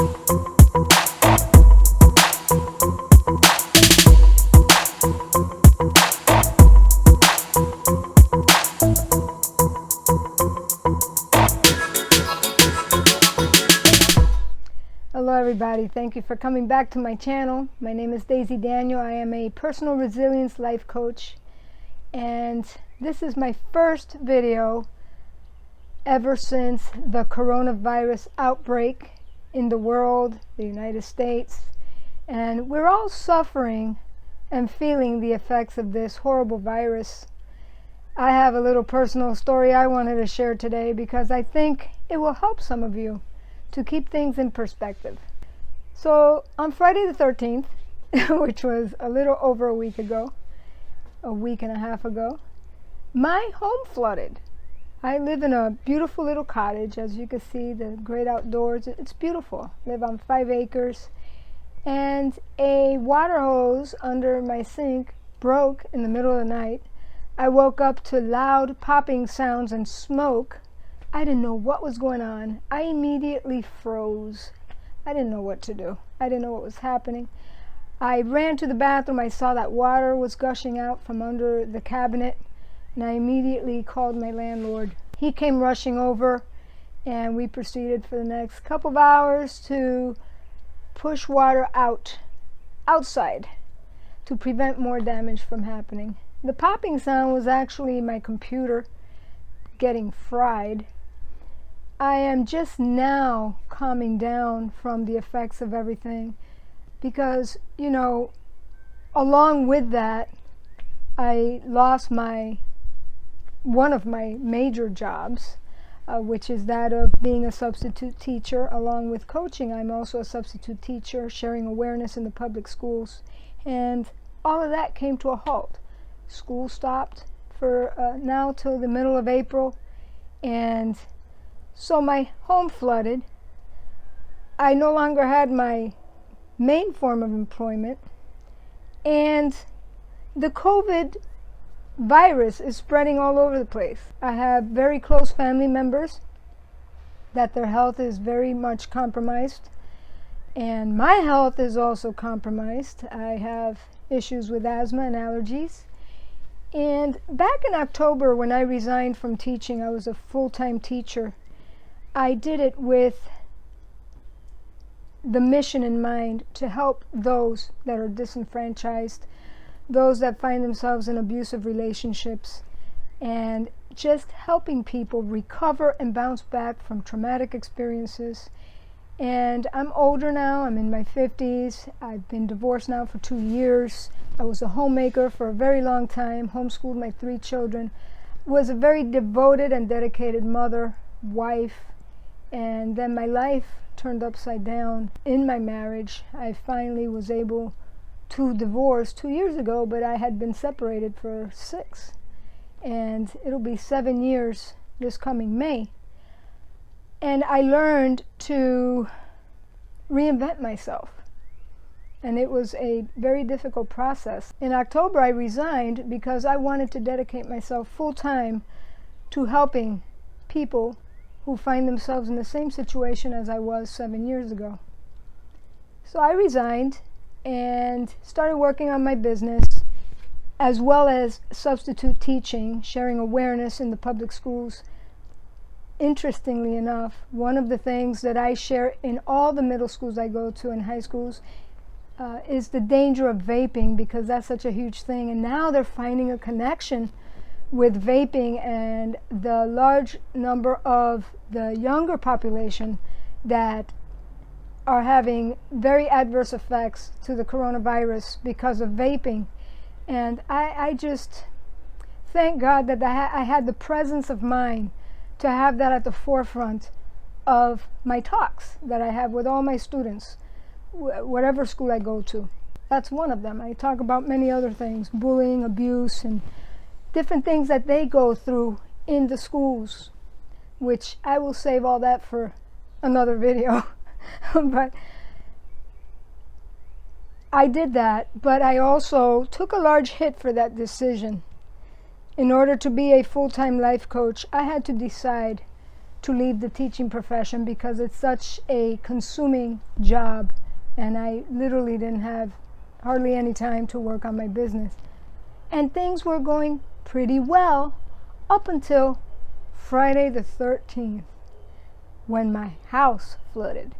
Hello everybody, thank you for coming back to my channel. My name is Daisy Daniel. I am a personal resilience life coach, and this is my first video ever since the coronavirus outbreak in the world, the United States, and we're all suffering and feeling the effects of this horrible virus. I have a little personal story I wanted to share today because I think it will help some of you to keep things in perspective. So on Friday the 13th, which was a little over a week ago, a week and a half ago, my home flooded. I live in a beautiful little cottage, as you can see, the great outdoors. It's beautiful. I live on 5 acres, and a water hose under my sink broke in the middle of the night. I woke up to loud popping sounds and smoke. I didn't know what was going on. I immediately froze. I didn't know what to do. I didn't know what was happening. I ran to the bathroom. I saw that water was gushing out from under the cabinet, and I immediately called my landlord. He came rushing over, and we proceeded for the next couple of hours to push water outside to prevent more damage from happening. The popping sound was actually my computer getting fried. I am just now calming down from the effects of everything because, you know, along with that, I lost one of my major jobs, which is that of being a substitute teacher. Along with coaching, I'm also a substitute teacher, sharing awareness in the public schools, and all of that came to a halt. School stopped for now till the middle of April, and so my home flooded. I no longer had my main form of employment, and the COVID virus is spreading all over the place. I have very close family members that their health is very much compromised, and my health is also compromised. I have issues with asthma and allergies. And back in October, when I resigned from teaching, I was a full-time teacher. I did it with the mission in mind to help those that are disenfranchised, those that find themselves in abusive relationships, and just helping people recover and bounce back from traumatic experiences. And I'm older now. I'm in my 50s. I've been divorced now for 2 years. I was a homemaker for a very long time, homeschooled my 3 children, was a very devoted and dedicated mother, wife, and then my life turned upside down in my marriage. I finally was able to divorce 2 years ago, but I had been separated for 6, and it'll be 7 years this coming May. And I learned to reinvent myself, and it was a very difficult process. In October, I resigned because I wanted to dedicate myself full-time to helping people who find themselves in the same situation as I was 7 years ago. So I resigned and started working on my business, as well as substitute teaching, sharing awareness in the public schools. Interestingly enough, one of the things that I share in all the middle schools I go to and high schools is the danger of vaping, because that's such a huge thing. And now they're finding a connection with vaping and the large number of the younger population that are having very adverse effects to the coronavirus because of vaping. And I just thank God that I had the presence of mind to have that at the forefront of my talks that I have with all my students, whatever school I go to. That's one of them. I talk about many other things, bullying, abuse, and different things that they go through in the schools, which I will save all that for another video. But I did that, but I also took a large hit for that decision. In order to be a full-time life coach, I had to decide to leave the teaching profession because it's such a consuming job, and I literally didn't have hardly any time to work on my business. And things were going pretty well up until Friday the 13th, when my house flooded.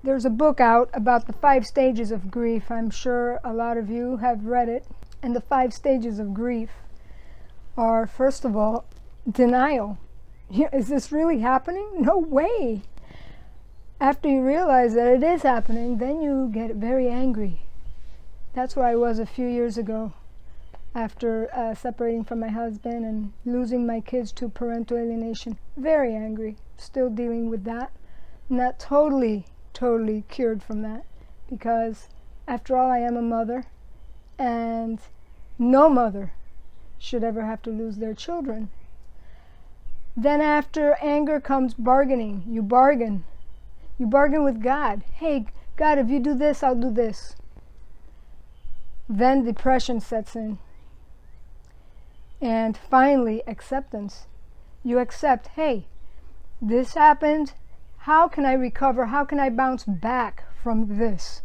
There's a book out about the 5 stages of grief. I'm sure a lot of you have read it. And the 5 stages of grief are, first of all, denial. Is this really happening? No way. After you realize that it is happening, then you get very angry. That's where I was a few years ago, after separating from my husband and losing my kids to parental alienation. Very angry. Still dealing with that. Not totally cured from that, because after all, I am a mother, and no mother should ever have to lose their children. Then after anger comes bargaining. You bargain with God. Hey, God, if you do this, I'll do this. Then depression sets in. And finally, acceptance. You accept, hey, this happened. How can I recover? How can I bounce back from this?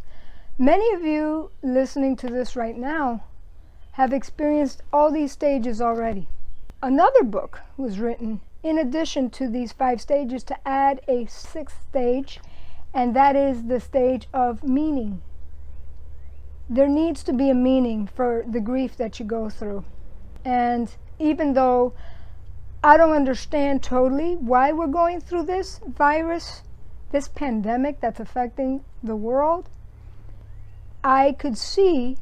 Many of you listening to this right now have experienced all these stages already. Another book was written in addition to these 5 stages to add a 6th stage, and that is the stage of meaning. There needs to be a meaning for the grief that you go through. And even though I don't understand totally why we're going through this virus, this pandemic that's affecting the world, I could see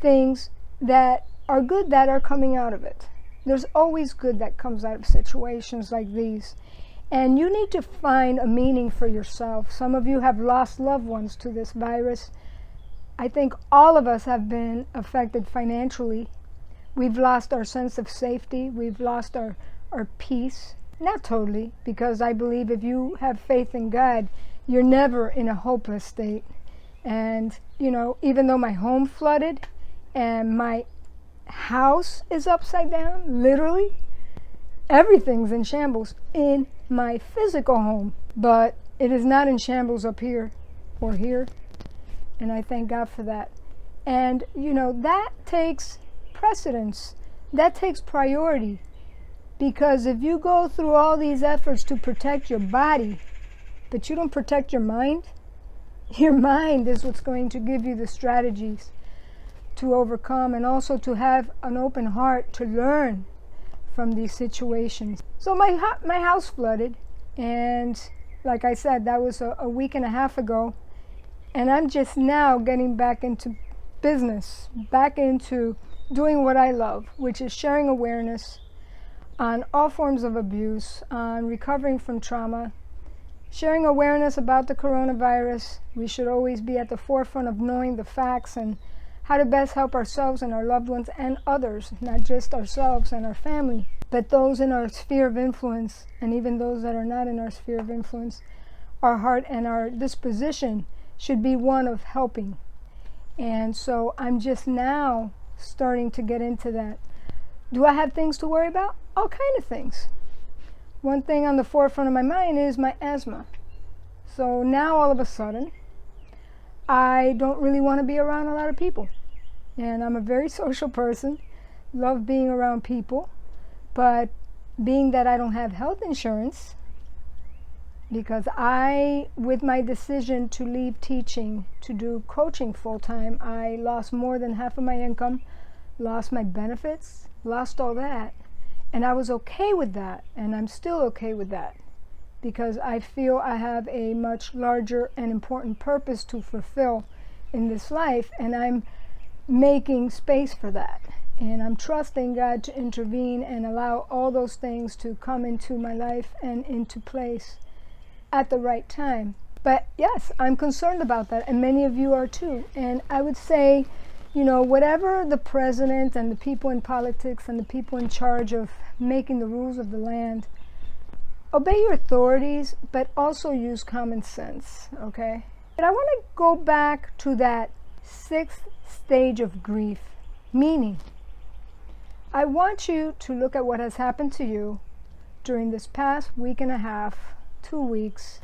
things that are good that are coming out of it. There's always good that comes out of situations like these. And you need to find a meaning for yourself. Some of you have lost loved ones to this virus. I think all of us have been affected financially. We've lost our sense of safety. We've lost our peace. Not totally, because I believe if you have faith in God, you're never in a hopeless state. And, you know, even though my home flooded and my house is upside down, literally, everything's in shambles in my physical home, but it is not in shambles up here or here, and I thank God for that. And, you know, that takes precedence. That takes priority, because if you go through all these efforts to protect your body, but you don't protect your mind is what's going to give you the strategies to overcome, and also to have an open heart to learn from these situations. So my house flooded, and like I said, that was a week and a half ago, and I'm just now getting back into business, back into doing what I love, which is sharing awareness on all forms of abuse, on recovering from trauma, sharing awareness about the coronavirus. We should always be at the forefront of knowing the facts and how to best help ourselves and our loved ones and others, not just ourselves and our family, but those in our sphere of influence, and even those that are not in our sphere of influence. Our heart and our disposition should be one of helping. And so I'm just now starting to get into that. Do I have things to worry about? All kind of things. One thing on the forefront of my mind is my asthma. So now all of a sudden, I don't really want to be around a lot of people. And I'm a very social person, love being around people, but being that I don't have health insurance, because with my decision to leave teaching to do coaching full-time, I lost more than half of my income, lost my benefits, lost all that. And I was okay with that, and I'm still okay with that, because I feel I have a much larger and important purpose to fulfill in this life, and I'm making space for that. And I'm trusting God to intervene and allow all those things to come into my life and into place at the right time. But yes, I'm concerned about that, and many of you are too. And I would say, you know, whatever the president and the people in politics and the people in charge of making the rules of the land, obey your authorities, but also use common sense, okay? But I want to go back to that 6th stage of grief, meaning I want you to look at what has happened to you, during this past week and a half, 2 weeks,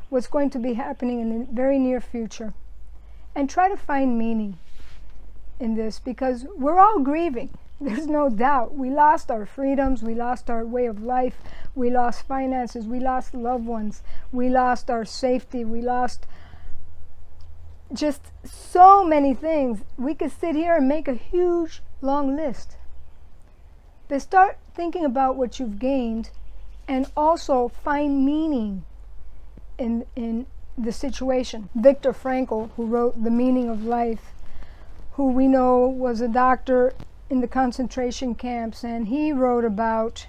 what's going to be happening in the very near future, and try to find meaning in this, because we're all grieving. There's no doubt. We lost our freedoms, we lost our way of life, we lost finances, we lost loved ones, we lost our safety, we lost just so many things. We could sit here and make a huge long list. But start thinking about what you've gained, and also find meaning in the situation. Viktor Frankl, who wrote The Meaning of Life, who we know was a doctor in the concentration camps, and he wrote about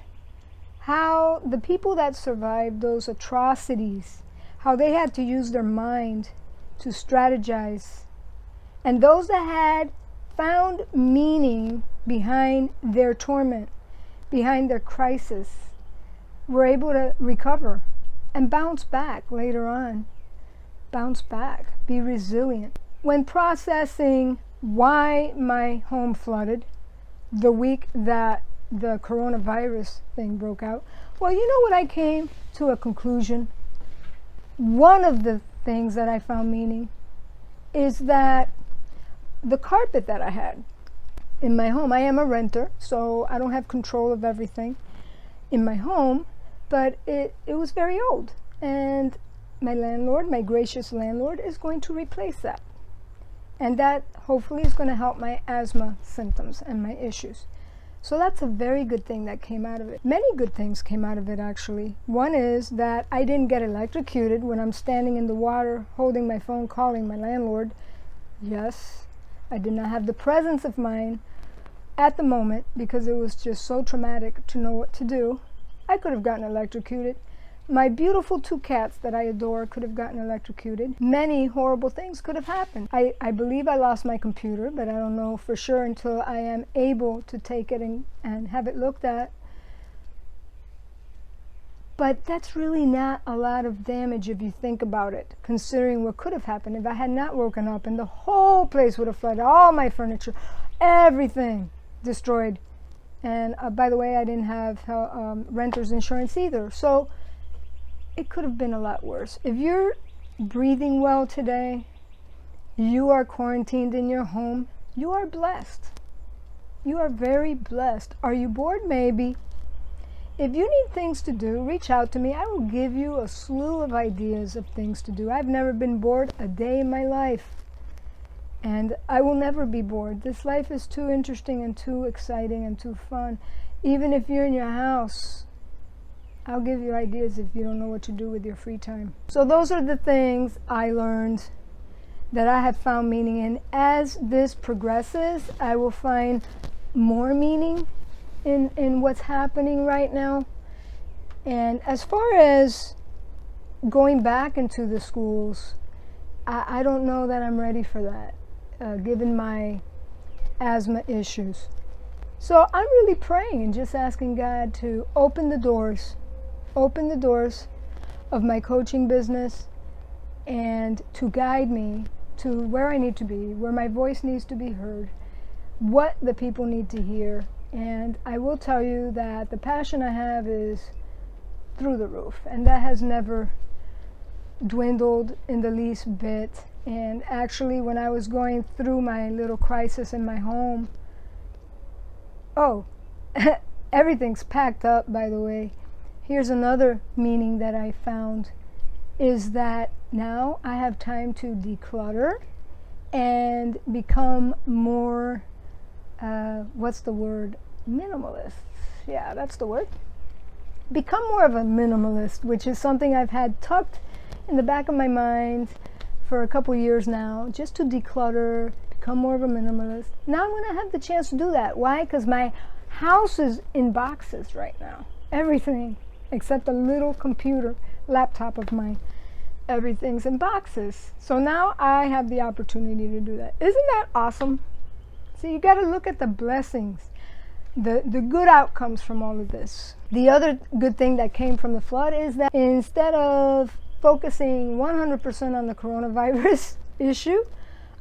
how the people that survived those atrocities, how they had to use their mind to strategize, and those that had found meaning behind their torment, behind their crisis, were able to recover and bounce back later on. Bounce back, be resilient. When processing why my home flooded the week that the coronavirus thing broke out, well, you know what, I came to a conclusion. One of the things that I found meaning is that the carpet that I had in my home, I am a renter, so I don't have control of everything in my home, but it was very old, and my landlord, my gracious landlord, is going to replace that, and that hopefully is going to help my asthma symptoms and my issues. So that's a very good thing that came out of it. Many good things came out of it, actually. One is that I didn't get electrocuted when I'm standing in the water holding my phone calling my landlord. Yes, I did not have the presence of mind at the moment because it was just so traumatic to know what to do. I could have gotten electrocuted. My beautiful 2 cats that I adore could have gotten electrocuted. Many horrible things could have happened. I believe I lost my computer, but I don't know for sure until I am able to take it and have it looked at. But that's really not a lot of damage if you think about it, considering what could have happened if I had not woken up and the whole place would have flooded, all my furniture, everything destroyed. And by the way, I didn't have renter's insurance either. So it could have been a lot worse. If you're breathing well today, you are quarantined in your home, you are blessed. You are very blessed. Are you bored? Maybe. If you need things to do, reach out to me. I will give you a slew of ideas of things to do. I've never been bored a day in my life, and I will never be bored. This life is too interesting and too exciting and too fun. Even if you're in your house, I'll give you ideas if you don't know what to do with your free time. So those are the things I learned that I have found meaning in. As this progresses, I will find more meaning in what's happening right now. And as far as going back into the schools, I don't know that I'm ready for that, given my asthma issues. So I'm really praying and just asking God to open the doors of my coaching business, and to guide me to where I need to be, where my voice needs to be heard, what the people need to hear. And I will tell you that the passion I have is through the roof, and that has never dwindled in the least bit. And actually, when I was going through my little crisis in my home, everything's packed up, by the way. Here's another meaning that I found, is that now I have time to declutter and become more, what's the word? Minimalist. Yeah, that's the word. Become more of a minimalist, which is something I've had tucked in the back of my mind for a couple years now, just to declutter, become more of a minimalist. Now I'm going to have the chance to do that. Why? Because my house is in boxes right now. Everything except a little computer, laptop of mine. Everything's in boxes. So now I have the opportunity to do that. Isn't that awesome? So you got to look at the blessings, the good outcomes from all of this. The other good thing that came from the flood is that instead of focusing 100% on the coronavirus issue,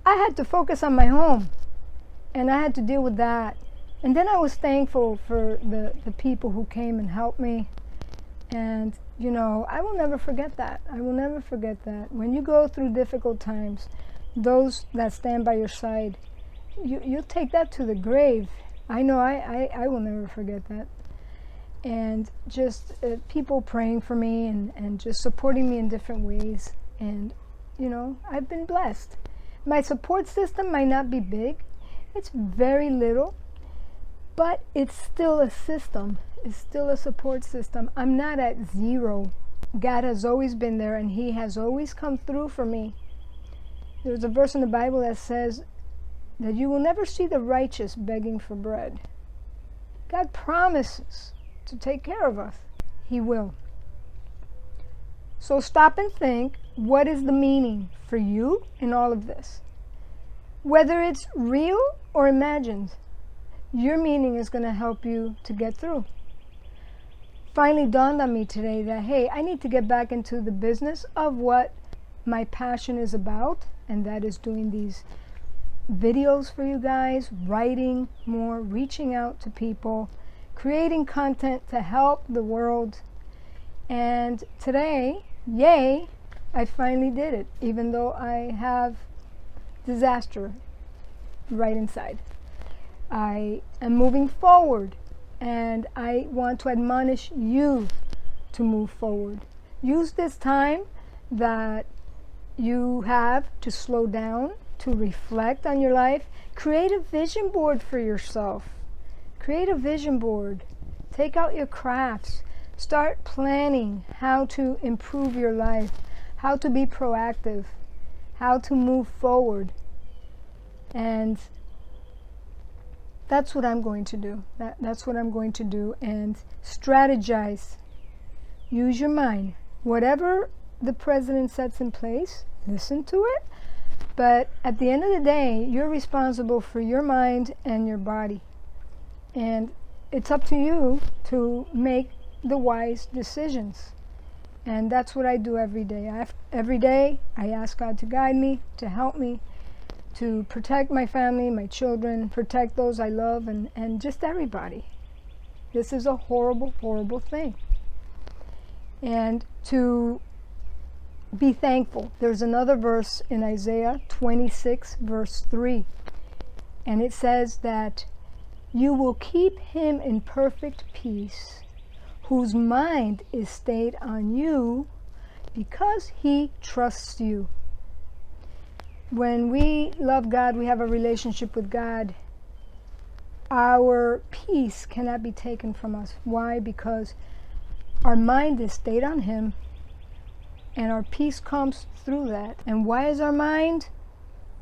I had to focus on my home, and I had to deal with that. And then I was thankful for the people who came and helped me And, you know, I will never forget that. I will never forget that. When you go through difficult times, those that stand by your side, you'll take that to the grave. I know I will never forget that. And just people praying for me and just supporting me in different ways. And, you know, I've been blessed. My support system might not be big. It's very little. But it's still a system. It's still a support system. I'm not at zero. God has always been there, and He has always come through for me. There's a verse in the Bible that says that you will never see the righteous begging for bread. God promises to take care of us. He will. So stop and think, what is the meaning for you in all of this? Whether it's real or imagined, your meaning is going to help you to get through. Finally dawned on me today that, hey, I need to get back into the business of what my passion is about, and that is doing these videos for you guys, writing more, reaching out to people, creating content to help the world. And today, yay, I finally did it, even though I have disaster right inside. I am moving forward, and I want to admonish you to move forward. Use this time that you have to slow down, to reflect on your life. Create a vision board for yourself. Create a vision board. Take out your crafts. Start planning how to improve your life, how to be proactive, how to move forward. And that's what I'm going to do. That's what I'm going to do. And strategize. Use your mind. Whatever the president sets in place, listen to it. But at the end of the day, you're responsible for your mind and your body. And it's up to you to make the wise decisions. And that's what I do every day. Every day, I ask God to guide me, to help me, to protect my family, my children, protect those I love, and just everybody. This is a horrible, horrible thing. And to be thankful. There's another verse in Isaiah 26, verse 3. And it says that you will keep him in perfect peace, whose mind is stayed on you because he trusts you. When we love God, we have a relationship with God, our peace cannot be taken from us. Why? Because our mind is stayed on Him, and our peace comes through that. And why is our mind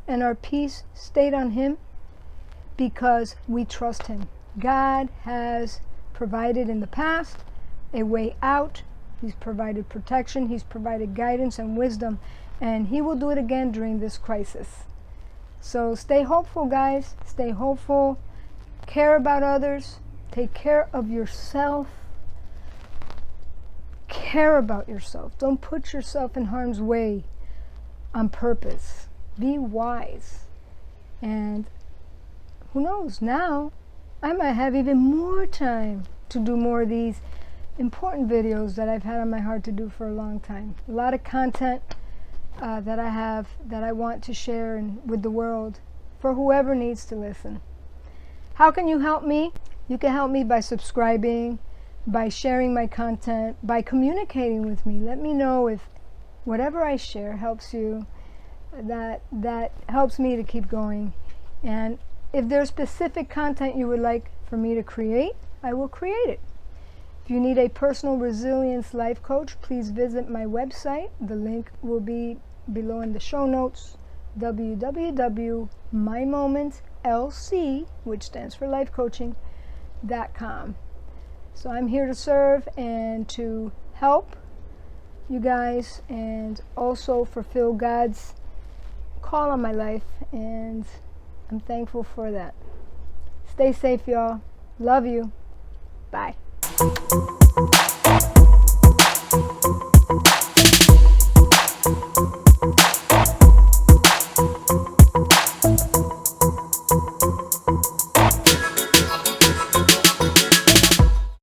and our peace stayed on Him? Because we trust Him. God has provided in the past a way out. He's provided protection. He's provided guidance and wisdom. And He will do it again during this crisis. So stay hopeful, guys. Stay hopeful. Care about others. Take care of yourself. Care about yourself. Don't put yourself in harm's way on purpose. Be wise. And who knows, now I might have even more time to do more of these important videos that I've had on my heart to do for a long time. A lot of content that I have, that I want to share with the world for whoever needs to listen. How can you help me? You can help me by subscribing, by sharing my content, by communicating with me. Let me know if whatever I share helps you. That helps me to keep going. And if there's specific content you would like for me to create, I will create it. If you need a personal resilience life coach, please visit my website. The link will be below in the show notes. www.mymomentlc, which stands for life coaching.com. So I'm here to serve and to help you guys, and also fulfill God's call on my life, and I'm thankful for that. Stay safe, y'all. Love you. Bye.